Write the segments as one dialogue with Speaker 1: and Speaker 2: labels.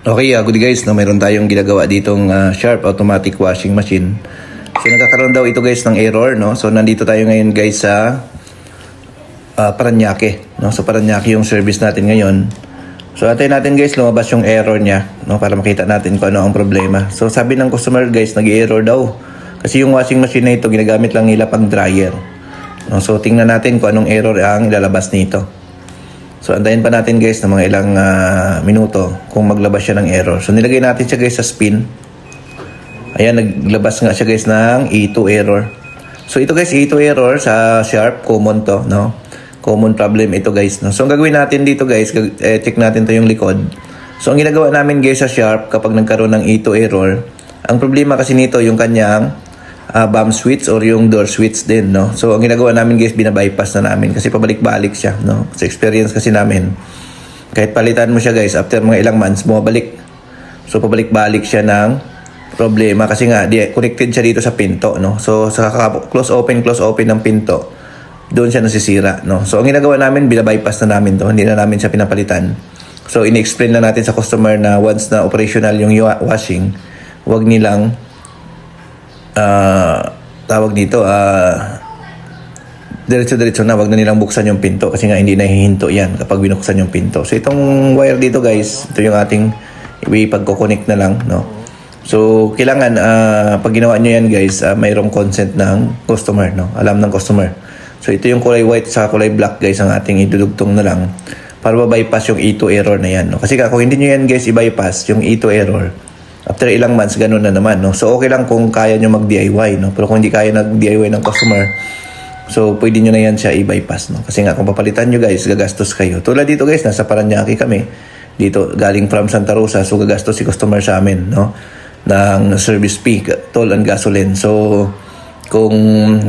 Speaker 1: Okay, good guys, no, meron tayong ginagawa ditong Sharp automatic washing machine. So nagkakaroon daw ito guys ng error, no. So nandito tayo ngayon guys sa Parañaque, no. So Parañaque yung service natin ngayon. So antayin natin guys lumabas yung error niya, no, para makita natin kung ano ang problema. So sabi ng customer guys, nag-error daw. Kasi yung washing machine na ito ginagamit lang nila pang dryer. No, so tingnan natin kung anong error ang ilalabas nito. So, antayin pa natin guys ng mga ilang minuto kung maglabas siya ng error. So, nilagay natin siya guys sa spin. Ayan, naglabas nga siya guys ng E2 error. So, ito guys, E2 error sa Sharp. Common to, no? Common problem ito guys, no? So, ang gagawin natin dito guys, check natin to yung likod. So, ang ginagawa namin guys sa Sharp kapag nagkaroon ng E2 error, ang problema kasi nito yung kanyang bomb switch or yung door switch din, no? So, ang ginagawa namin guys, binabypass na namin kasi pabalik-balik siya, no? Sa experience kasi namin, kahit palitan mo siya guys, after mga ilang months, bumabalik. So, pabalik-balik siya ng problema kasi nga, connected siya dito sa pinto, no? So, sa close open ng pinto, doon siya nasisira, no? So, ang ginagawa namin, binabypass na namin to, hindi na namin siya pinapalitan. So, ini-explain na natin sa customer na once na operational yung washing, wag nilang tawag dito diretso na, wag na nilang buksan yung pinto kasi nga hindi nahihinto yan kapag binuksan yung pinto. So itong wire dito guys, ito yung ating ipagko-connect na lang, no? So kailangan pag ginawa nyo yan guys, mayroong consent ng customer, no? Alam ng customer. So ito yung kulay white sa kulay black guys ang ating idudugtong na lang para ma-bypass yung E2 error na yan, no? Kasi kung hindi nyo yan guys i-bypass yung E2 error, after ilang months, ganun na naman, no? So, okay lang kung kaya nyo mag-DIY, no? Pero kung hindi kaya nag-DIY ng customer, so, pwede nyo na yan siya i-bypass, no? Kasi nga, kung papalitan nyo, guys, gagastos kayo. Tulad dito, guys, nasa Parañaque kami. Dito, galing from Santa Rosa. So, gagastos si customer sa amin, no? Ng service fee, toll and gasoline. So, kung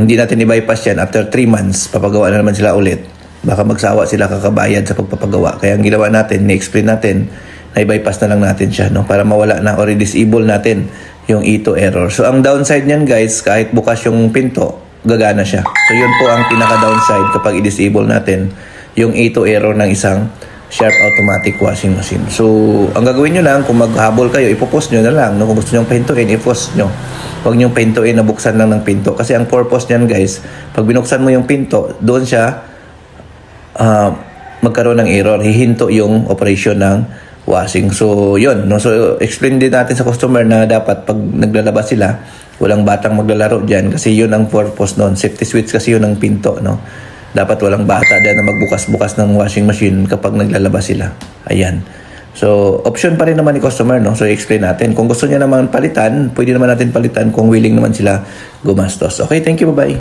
Speaker 1: hindi natin i-bypass yan, after 3 months, papagawa na naman sila ulit. Baka magsawa sila kakabayad sa pagpapagawa. Kaya ang ginawa natin, ni-explain natin, na-bypass na lang natin siya, no? Para mawala na or disable natin yung E2 error. So, ang downside niyan guys, kahit bukas yung pinto, gagana siya. So, yun po ang pinaka-downside kapag i-disable natin yung E2 error ng isang Sharp automatic washing machine. So, ang gagawin nyo lang, kung maghabol kayo, ipopost nyo na lang, no? Kung gusto nyo pahintuin, ipost nyo. Huwag nyo pahintuin na buksan lang ng pinto. Kasi ang purpose niyan guys, pag binuksan mo yung pinto, doon siya magkaroon ng error. Hihinto yung operation ng washing. So, yun, no? So, explain din natin sa customer na dapat pag naglalabas sila, walang batang maglalaro dyan kasi yun ang purpose nun. Safety switch kasi yun ang pinto, no? Dapat walang bata dyan na magbukas-bukas ng washing machine kapag naglalabas sila. Ayan. So, option pa rin naman ni customer, no? So, explain natin. Kung gusto niya naman palitan, pwede naman natin palitan kung willing naman sila gumastos. Okay, thank you, bye-bye.